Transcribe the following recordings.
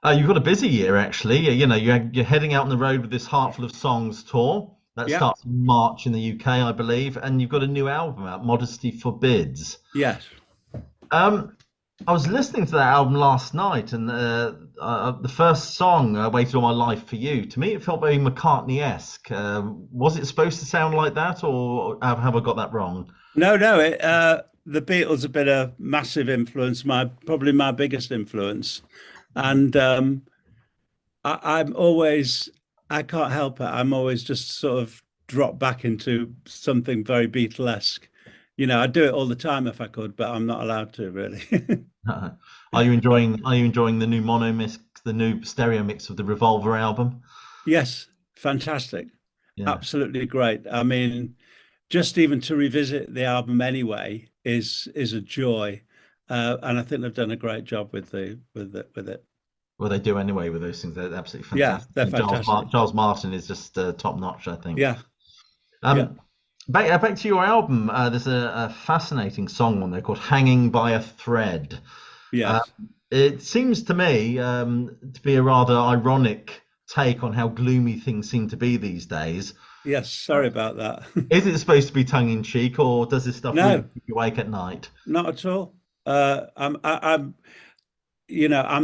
You've got a busy year, actually. You're heading out on the road with this Heart Full of Songs tour that Yeah. starts in March in the UK, I believe, and you've got a new album out, Modesty Forbids. Yes. Um, I was listening to that album last night, and the first song, "Waited All My Life for You," to me it felt very McCartney-esque. Was it supposed to sound like that, or have I got that wrong? No, no. The Beatles have been a massive influence. My probably my biggest influence, and I'm always I can't help it. I'm always just sort of drop back into something very Beatlesque. I'd do it all the time if I could, but I'm not allowed to really. Are you enjoying the new mono mix, the new stereo mix of the Revolver album? Yes, fantastic. Yeah. Absolutely great. I mean, just even to revisit the album anyway is a joy. And I think they've done a great job with it. Well, they do anyway with those things. They're absolutely Yeah, fantastic. they're And fantastic. Charles Martin is just top notch, I think. Yeah, yeah, Um, back to your album. There's a fascinating song on there called "Hanging by a Thread." Uh, yes, it seems to me to be a rather ironic take on how gloomy things seem to be these days. yes. Sorry about that. Is it supposed to be tongue in cheek, or does this stuff really No, keep you awake at night? not at all. I'm, I'm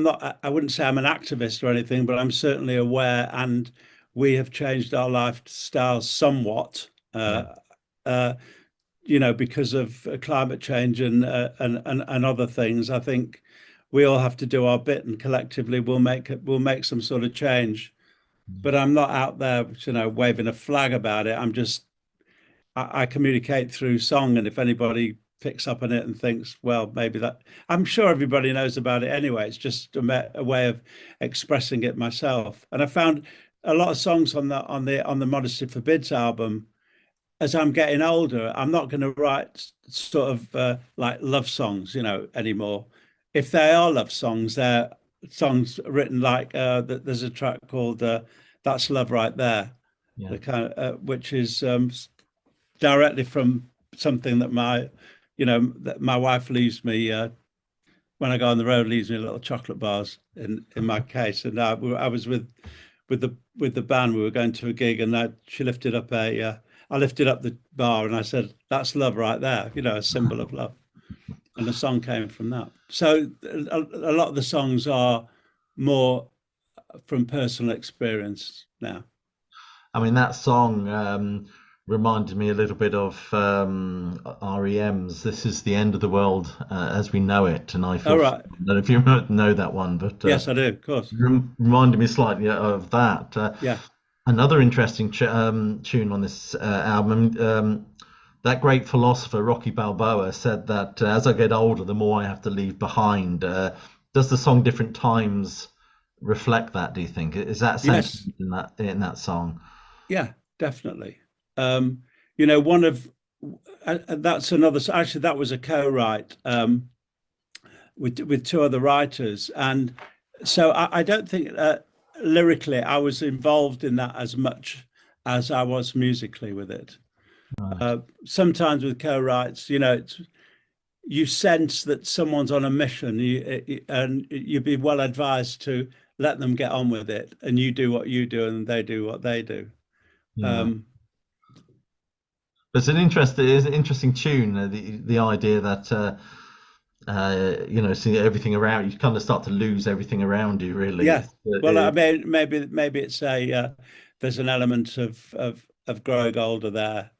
not, I wouldn't say I'm an activist or anything, but I'm certainly aware, and we have changed our lifestyles somewhat, Yeah. uh, because of climate change and other things. I think we all have to do our bit, and collectively we'll make some sort of change. But I'm not out there, waving a flag about it. I communicate through song, and if anybody picks up on it and thinks, well, maybe that, I'm sure everybody knows about it anyway. It's just a way of expressing it myself. And I found a lot of songs on the Modesty Forbids album. As I'm getting older, I'm not going to write sort of like love songs, anymore. If they are love songs, they're songs written like there's a track called "That's Love Right There," Yeah. the kind of which is directly from something that my wife leaves me when I go on the road, leaves me little chocolate bars in my case. And I was with the band. We were going to a gig, and she lifted up I lifted up the bar, and I said, "That's love right there," a symbol of love. And the song came from that. So a lot of the songs are more from personal experience now. I mean, that song reminded me a little bit of REM's "This Is the End of the World as We Know It," and I All feel right. I don't know if you know that one, but Yes, I do, of course. reminded me slightly of that. Yeah. Another interesting tune on this album. That great philosopher Rocky Balboa said that as I get older, the more I have to leave behind. Does the song "Different Times" reflect that? Do you think is that Yes. sentiment in that song? Yeah, definitely. One of that's another. Actually, that was a co-write with two other writers, and so I don't think lyrically I was involved in that as much as I was musically with it. Right. Sometimes with co-writes, you sense that someone's on a mission, and you'd be well advised to let them get on with it, and you do what you do, and they do what they do. Yeah. Um, It's an interesting tune. The idea that see everything around you kind of start to lose everything around you. Really, Yeah. Well, I mean, maybe it's there's an element of growing older there,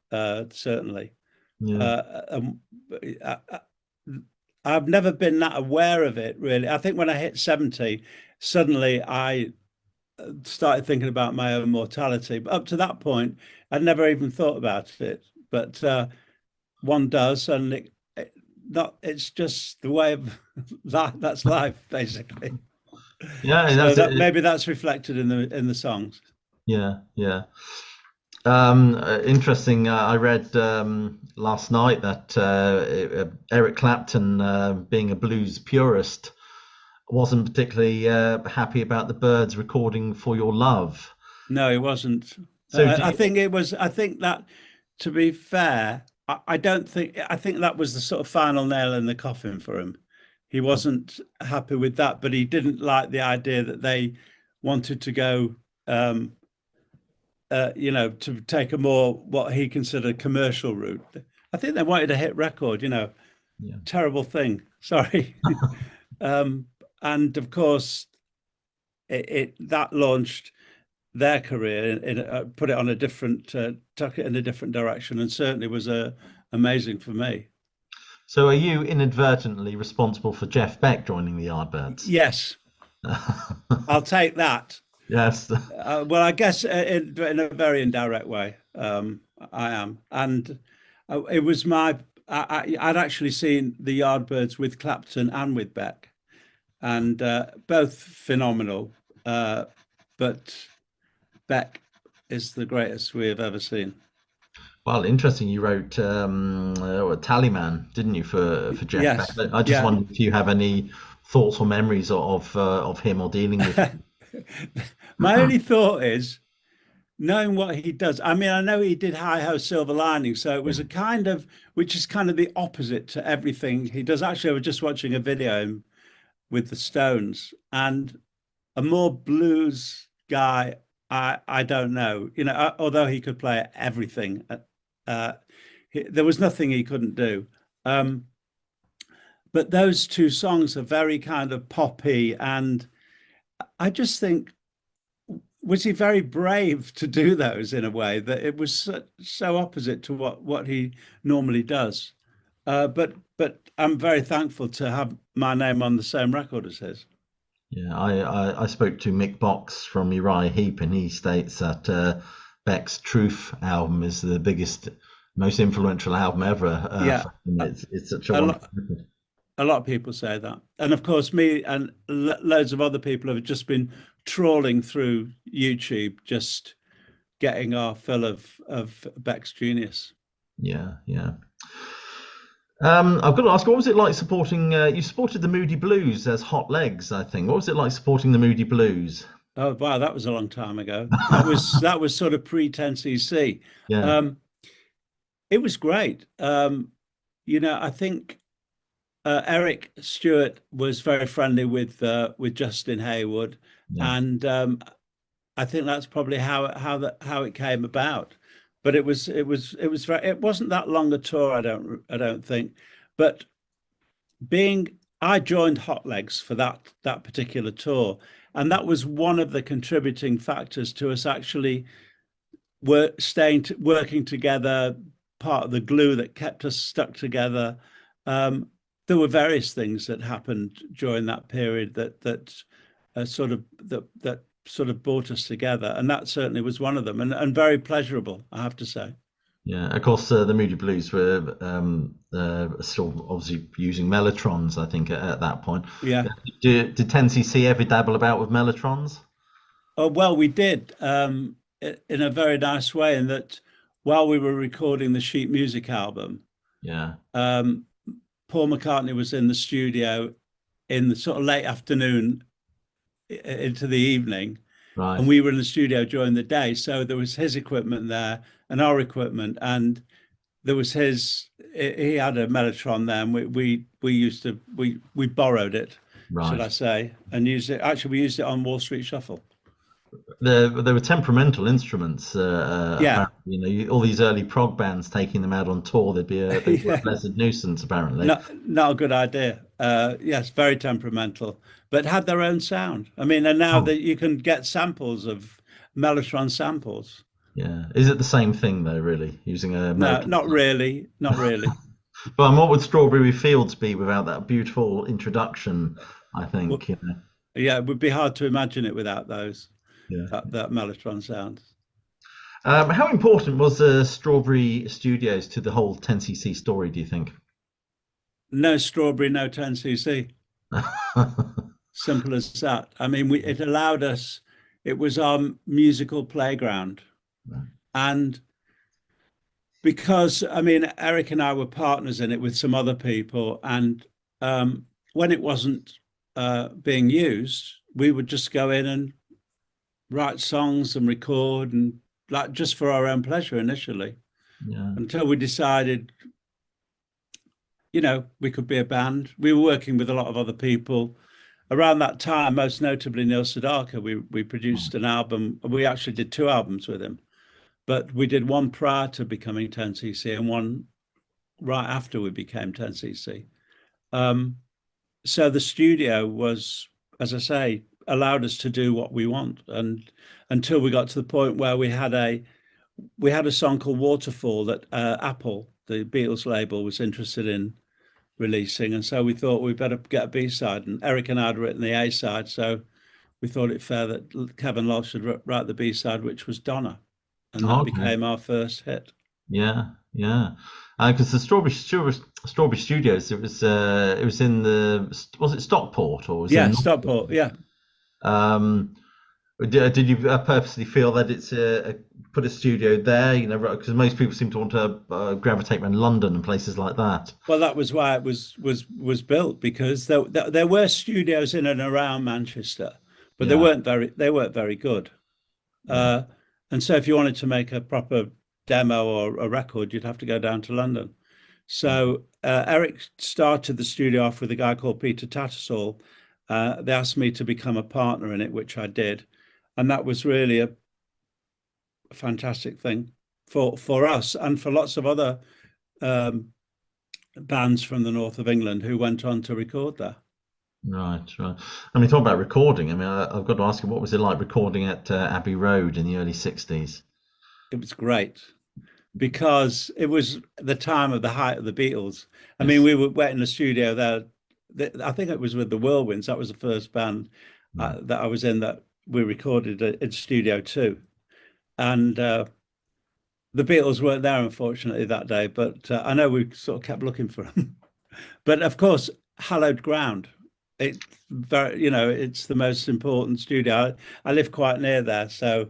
certainly. yeah. Uh, um, I, I've never been that aware of it, really. I think when I hit 70, suddenly I started thinking about my own mortality. But up to that point, I'd never even thought about it. But one does, and it's just the way of life. That's life, basically. Yeah, So that's that it. maybe that's reflected in the songs. Yeah, yeah. Interesting. I read last night that Eric Clapton, being a blues purist, wasn't particularly happy about the Byrds recording "For Your Love." No, it wasn't. So, do I you? think it was. I think that, to be fair, I don't think. I think that was the sort of final nail in the coffin for him. he wasn't happy with that, but he didn't like the idea that they wanted to go, to take a more what he considered commercial route. I think they wanted a hit record, Yeah. terrible thing. Sorry. And of course, that launched their career put it on a different, took it in a different direction, and certainly was amazing for me. So are you inadvertently responsible for Jeff Beck joining the Yardbirds? Yes, I'll take that. Yes. Well, I guess in a very indirect way, I am. And it was I'd actually seen the Yardbirds with Clapton and with Beck, and both phenomenal. But Beck is the greatest we have ever seen. Well, interesting. You wrote Tallyman, didn't you, for Jeff Beck? Yes, I just yeah. wondered if you have any thoughts or memories of him or dealing with him. My only thought is, knowing what he does. I mean, I know he did Hi Ho Silver Lining, so it was a kind of, which is kind of the opposite to everything he does. Actually, I was just watching a video with the Stones, and a more blues guy, I don't know. Although he could play everything, there was nothing he couldn't do. But those two songs are very kind of poppy, and I just think, was he very brave to do those in a way that it was so opposite to what he normally does. But I'm very thankful to have my name on the same record as his. Yeah, I spoke to Mick Box from Uriah Heep, and he states that Beck's Truth album is the biggest, most influential album ever. Yeah, it's such a a wonderful lot, record. a lot of people say that, and of course, me and loads of other people have just been trawling through YouTube, just getting our fill of Beck's genius. Yeah, yeah. I've got to ask, what was it like supporting? You supported the Moody Blues as Hot Legs, I think. What was it like supporting the Moody Blues? Oh wow, that was a long time ago. That was sort of pre-10cc. Yeah, Um, it was great. I think Eric Stewart was very friendly with Justin Hayward, yeah, and I think that's probably how it came about. But it wasn't that long a tour. I don't think, but I joined Hot Legs for that particular tour, and that was one of the contributing factors to us actually working together. Part of the glue that kept us stuck together. There were various things that happened during that period that sort of brought us together, and that certainly was one of them, and very pleasurable, I have to say. yeah. Of course, the Moody Blues were still obviously using Mellotrons, I think, at that point. Yeah. Did 10cc ever dabble about with Mellotrons? Oh, well, we did, in a very nice way, in that while we were recording the sheet music album, Yeah, Paul McCartney was in the studio in the sort of late afternoon into the evening, right, and we were in the studio during the day. So there was his equipment there and our equipment, and there was he had a Mellotron there, and we borrowed it, should I right. say, and used it. Actually, we used it on Wall Street Shuffle. They were temperamental instruments. Yeah. Apparently, all these early prog bands taking them out on tour, they'd be a Yeah. blessed nuisance. Apparently, Not a good idea. Yes, very temperamental, but had their own sound. I mean, and now oh, that you can get samples of Mellotron samples. yeah. Is it the same thing though? Really, using a No, melody? not really, not really. But what would Strawberry Fields be without that beautiful introduction? I Well, think. yeah, it would be hard to imagine it without those Yeah. that Mellotron sound. How important was Strawberry Studios to the whole 10cc story? Do you think? No Strawberry, no 10cc. Simple as that. I mean, it allowed us. It was our musical playground, and because I mean, Eric and I were partners in it with some other people, and when it wasn't being used, we would just go in and write songs and record, and like just for our own pleasure initially, Yeah. until we decided, we could be a band. We were working with a lot of other people. Around that time, most notably Neil Sedaka, we produced an album. We actually did 2 albums with him, but we did one prior to becoming 10cc and one right after we became 10cc. So the studio was, as I say, allowed us to do what we want, and until we got to the point where we had a song called Waterfall that Apple, the Beatles label, was interested in releasing, and so we thought we'd better get a B-side, and Eric and I had written the A-side, so we thought it fair that Kevin Lodge should write the B-side, which was Donna, and that Okay. became our first hit. Yeah, yeah. Because the Strawberry Studios, it was in was it Stockport or was it Yeah, in Stockport. Yeah. Um, did you purposely feel that it's put a studio there? Because most people seem to want to gravitate around London and places like that. Well, that was why it was built, because there were studios in and around Manchester, but Yeah, they weren't very good. yeah, And so if you wanted to make a proper demo or a record, you'd have to go down to London. So Eric started the studio off with a guy called Peter Tattersall. They asked me to become a partner in it, which I did, and that was really a fantastic thing for us and for lots of other bands from the north of England who went on to record there. right, right. I mean, talk about recording. I mean, I've got to ask you, what was it like recording at Abbey Road in the early '60s? It was great because it was the time of the height of the Beatles. I mean, Yes. we were in the studio there. I think it was with the Whirlwinds. That was the first band Yeah. that I was in that we recorded in Studio 2. And the Beatles weren't there, unfortunately, that day, but I know we sort of kept looking for them. But of course, hallowed ground. It's it's the most important studio. I live quite near there, so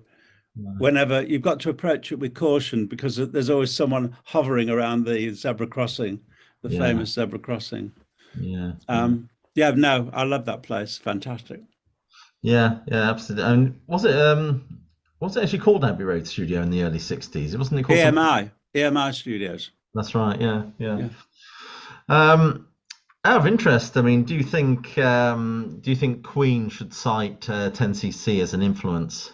Right. whenever you've got to approach it with caution, because there's always someone hovering around the zebra crossing, the Yeah, famous zebra crossing. yeah, yeah, Yeah, no, I love that place. Fantastic. yeah, yeah, absolutely. And was it actually called Abbey Road Studio in the early '60s? It wasn't it called something? EMI Studios. That's right. Yeah, yeah. Yeah. Um, Out of interest, I mean, do you think Queen should cite 10cc as an influence?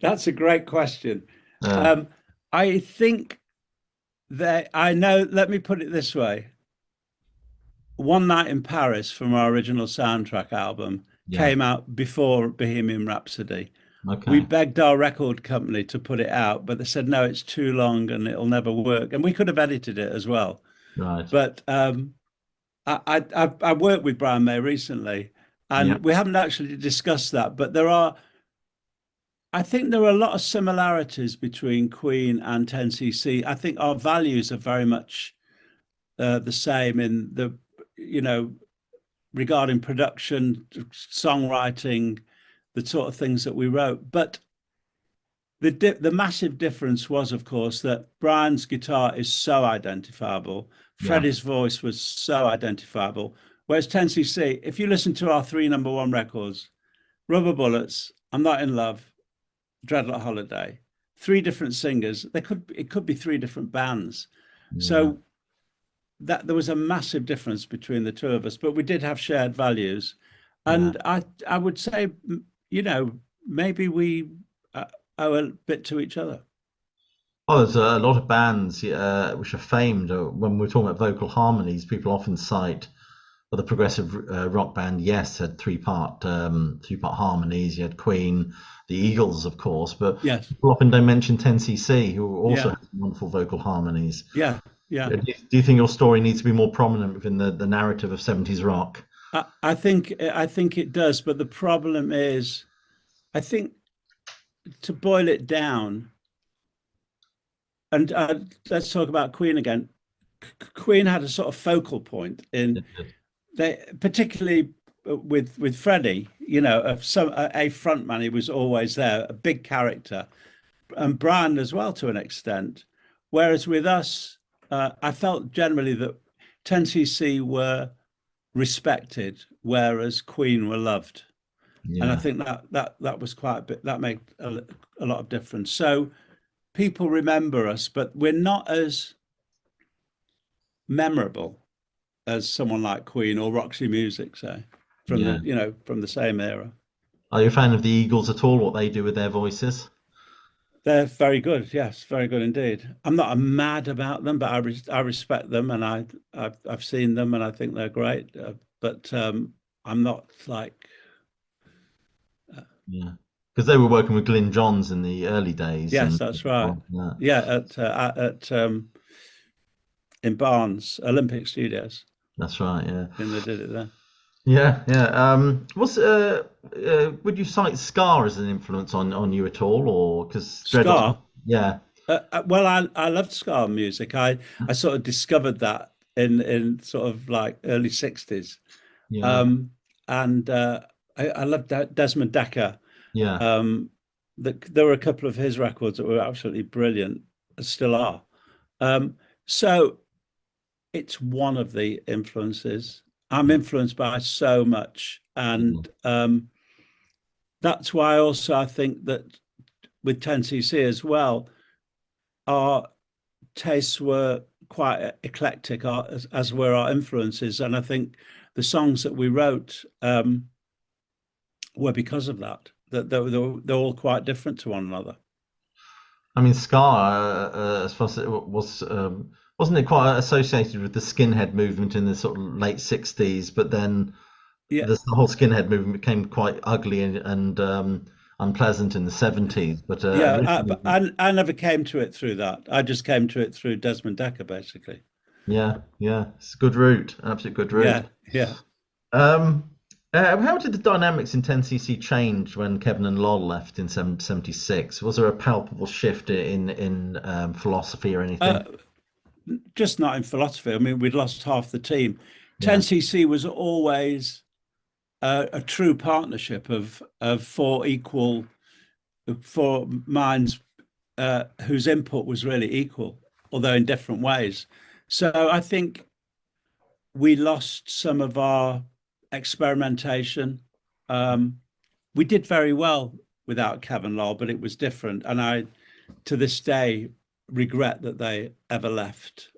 That's a great question. Uh, Um, I think that I know, let me put it this way. One Night in Paris from our original soundtrack album yeah. came out before Bohemian Rhapsody. We Okay. begged our record company to put it out, but they said, no, it's too long and it'll never work. And we could have edited it as well. Right. But I worked with Brian May recently, Yeah. and we haven't actually discussed that, but I think there are a lot of similarities between Queen and 10cc. I think our values are very much the same in regarding production, songwriting, the sort of things that we wrote. But the massive difference was, of course, that Brian's guitar is so identifiable. Yeah. Freddie's voice was so identifiable. Whereas 10cc, if you listen to our 3 number 1 records, Rubber Bullets, I'm Not in Love, Dreadlock Holiday, 3 different singers. It could be 3 different bands. Yeah. So that there was a massive difference between the two of us, but we did have shared values. Yeah. And I would say, maybe we owe a bit to each other. Oh, there's a lot of bands which are famed. When we're talking about vocal harmonies, people often cite, well, the progressive rock band Yes had three-part harmonies. You had Queen, the Eagles, of course, but Yes. people often don't mention 10cc, who also Yeah. has wonderful vocal harmonies. Yeah. Yeah. Do you think your story needs to be more prominent within the narrative of '70s rock? I think it does, but the problem is, I think, to boil it down, and let's talk about Queen again. Queen had a sort of focal point in they, particularly with Freddie. A front man, he was always there, a big character, and Brian as well to an extent. Whereas with us, I felt generally that 10cc were respected, whereas Queen were loved. And I Yeah. think that was quite a bit, that made a lot of difference. So people remember us, but we're not as memorable as someone like Queen or Roxy Music, say, from Yeah. from the same era. Are you a fan of the Eagles at all? What they do with their voices? They're very good, yes, very good indeed. I'm not mad about them, but I respect them, and I've seen them, and I think they're great. But I'm not like Yeah, because they were working with Glyn Johns in the early days, yes, and that's right. yeah, Yeah, at in Barnes Olympic Studios, that's right. Yeah, and they did it there. yeah, yeah. Would you cite Scar as an influence on you at all, or because Dreadlock? Ska. Yeah, Well, I loved ska music. I sort of discovered that in sort of like early '60s, yeah, um, and I loved Desmond Dekker. yeah. Um, there were a couple of his records that were absolutely brilliant, still are. Um, so it's one of the influences. I'm Yeah. influenced by so much, Yeah. and that's why also I think that with 10cc as well, our tastes were quite eclectic, as were our influences, and I think the songs that we wrote were because of that. That they're all quite different to one another. I mean, Scar, as far as it was, wasn't it quite associated with the skinhead movement in the sort of late '60s? But then Yeah, the whole skinhead movement became quite ugly and unpleasant in the '70s. But yeah. originally, I never came to it through that. I just came to it through Desmond Dekker, basically. yeah, yeah, it's a good route, absolute good route. Yeah, yeah. Um, how did the dynamics in 10cc change when Kevin and Lol left in '76? Was there a palpable shift in philosophy or anything? Uh, just not in philosophy. I mean, we'd lost half the team. Yeah, 10cc was always a true partnership of four minds whose input was really equal, although in different ways. So I think we lost some of our experimentation. Um, we did very well without Kevin Lowell, but it was different. And I, to this day, regret that they ever left.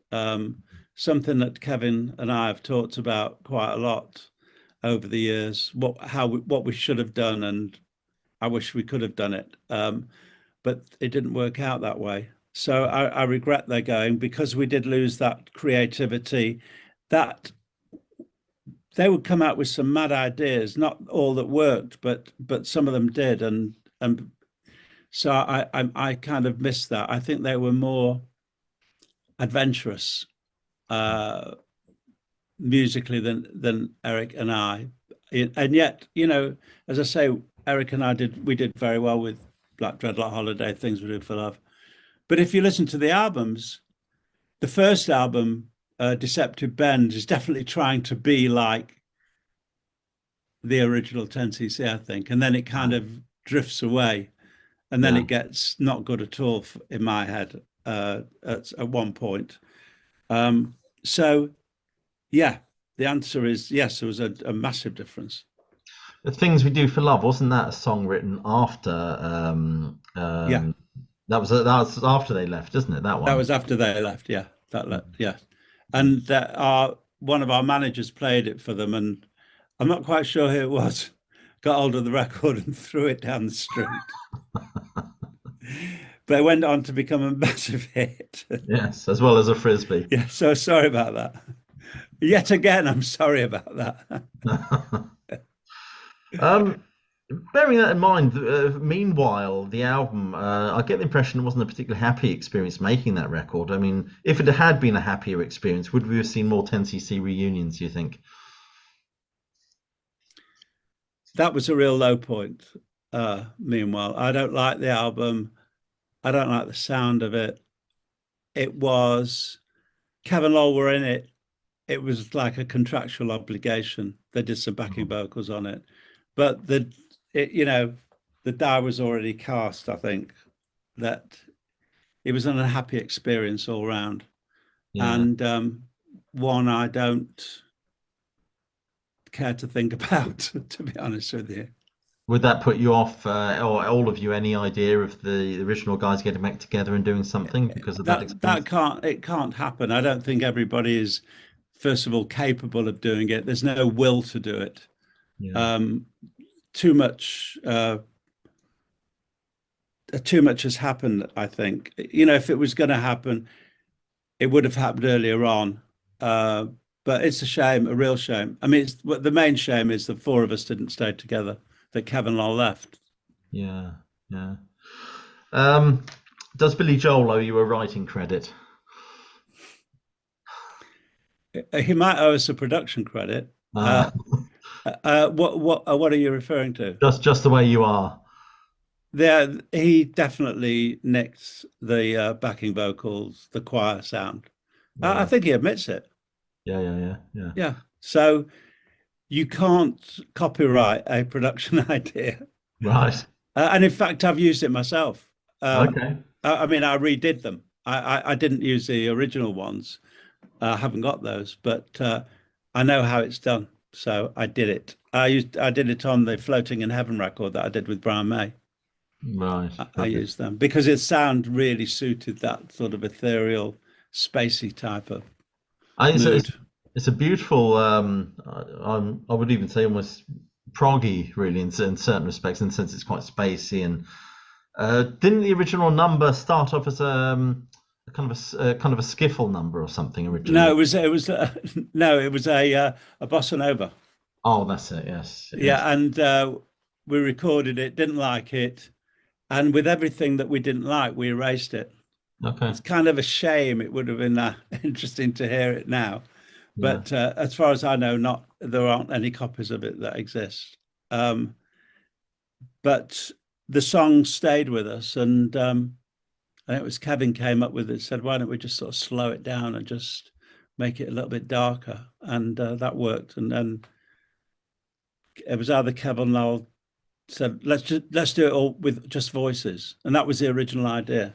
Something that Kevin and I have talked about quite a lot over the years, what we should have done, and I wish we could have done it, but it didn't work out that way. So I regret they're going because we did lose that creativity. That they would come out with some mad ideas, not all that worked, but some of them did, and so I kind of missed that. I think they were more adventurous uh, musically than Eric and I, and yet as I say, Eric and I did very well with Black Dreadlock Holiday, Things We Do for Love. But if you listen to the albums, the first album, Deceptive Bend, is definitely trying to be like the original 10cc, I think, and then it kind of drifts away, and then yeah. it gets not good at all in my head at one point. So yeah, the answer is yes. There was a massive difference. The Things We Do for Love, wasn't that a song written after Yeah, that was after they left, isn't it? That that one. was after they left. Yeah, yeah, and that one of our managers played it for them, and I'm not quite sure who it was. Got hold of the record and threw it down the street. But it went on to become a massive hit. Yes, as well as a frisbee. Yeah, so sorry about that. Yet again, I'm sorry about that. Um, Bearing that in mind, meanwhile, the album, I get the impression it wasn't a particularly happy experience making that record. I mean, if it had been a happier experience, would we have seen more 10cc reunions, do you think? That was a real low point. Meanwhile, I don't like the album. I don't like the sound of it. It was Kevin Lowell were in it. It was like a contractual obligation. They did some backing vocals on it, but the die was already cast. I think that it was an unhappy experience all round, Yeah. and one I don't care to think about, to be honest with you. Would that put you off, or all of you, any idea of the original guys getting back together and doing something because of that experience? It can't happen. I don't think everybody is, first of all, capable of doing it. There's no will to do it. Yeah. Um, too much too much has happened, I think. If it was going to happen, it would have happened earlier on. But it's a shame, a real shame. I mean, the main shame is the four of us didn't stay together, that Kevin Lol left. Yeah, yeah. Does Billy Joel owe you a writing credit? He might owe us a production credit. Uh, What are you referring to? just the way you are. There, he definitely nicked the backing vocals, the choir sound. I Yeah, think he admits it. yeah, yeah, yeah, yeah. Yeah. So you can't copyright a production idea. Right. And in fact, I've used it myself. Okay. I mean, I redid them. I didn't use the original ones. I haven't got those, but I know how it's done. So I did it. I did it on the Floating in Heaven record that I did with Brian May. Right. I used them because its sound really suited that sort of ethereal, spacey type of mood. It's a beautiful. I would even say almost proggy, really, in certain respects, in the sense it's quite spacey. And didn't the original number start off as a kind of a skiffle number or something originally? No, it was a bossa nova. Oh, that's it. Yes. Yes. Yeah, and we recorded it, didn't like it, and with everything that we didn't like, we erased it. Okay. It's kind of a shame. It would have been interesting to hear it now, Yeah. but as far as I know, there aren't any copies of it that exist. But the song stayed with us, and it was Kevin came up with it. Said, "Why don't we just sort of slow it down and just make it a little bit darker?" And that worked. And then it was either Kevin Lowell said, let's do it all with just voices, and that was the original idea.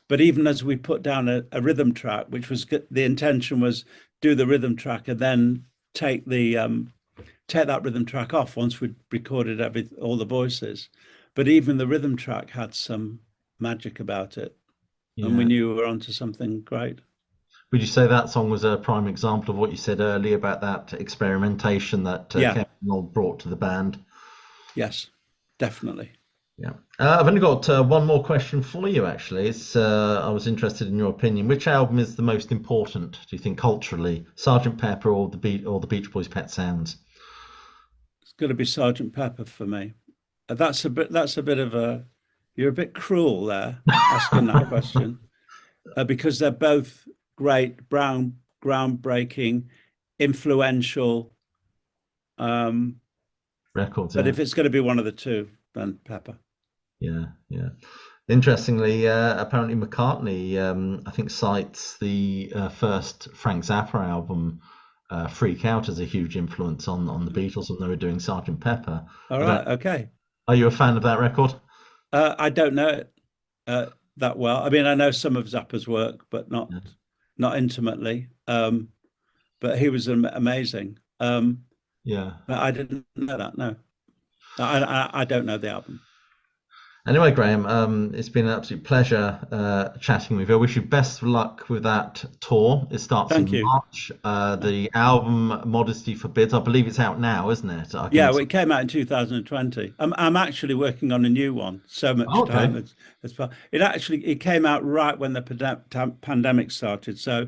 But even as we put down a rhythm track, which was the intention was do the rhythm track and then take that rhythm track off once we'd recorded all the voices. But even the rhythm track had some magic about it, and we knew we were onto something great. Would you say that song was a prime example of what you said earlier about that experimentation that Kevin Lol brought to the band? Yes, definitely. Yeah. I've only got one more question for you, actually. I was interested in your opinion. Which album is the most important, do you think, culturally? Sgt Pepper or the Beach Boys' Pet Sounds? It's going to be Sgt Pepper for me. That's a bit of a, you're a bit cruel there asking that question, because they're both great, groundbreaking, influential records. But if it's going to be one of the two, then Pepper. Yeah, yeah. Interestingly, apparently McCartney, I think, cites the first Frank Zappa album, Freak Out, as a huge influence on the Beatles when they were doing Sgt Pepper. All right, okay. Are you a fan of that record? I don't know it that well. I mean, I know some of Zappa's work, but not intimately. But he was amazing. Yeah. But I didn't know that. No, I don't know the album. Anyway, Graham, it's been an absolute pleasure chatting with you. I wish you best of luck with that tour. It starts in March. The album Modesty Forbids, I believe it's out now, isn't it? Yeah, well, it came out in 2020. I'm actually working on a new one. So much time has passed. It came out right when the pandemic started, so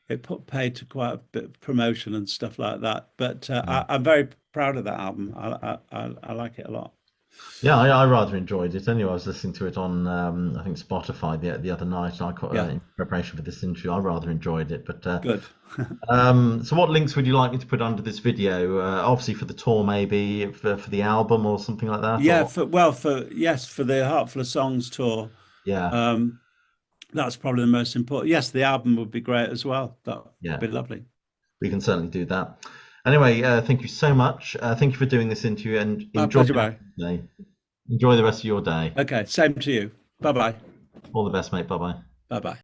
it put paid to quite a bit of promotion and stuff like that. But I'm very proud of that album. I like it a lot. Yeah, I rather enjoyed it. Anyway, I was listening to it on I think Spotify the other night. In preparation for this interview, I rather enjoyed it. But good. So, what links would you like me to put under this video? Obviously for the tour, maybe for the album or something like that. Yeah, for the Heart Full of Songs tour. Yeah. That's probably the most important. Yes, the album would be great as well. That would be lovely. We can certainly do that. Anyway, thank you so much. Thank you for doing this interview, and enjoy the rest of your day. Okay, same to you. Bye-bye. All the best, mate. Bye-bye. Bye-bye.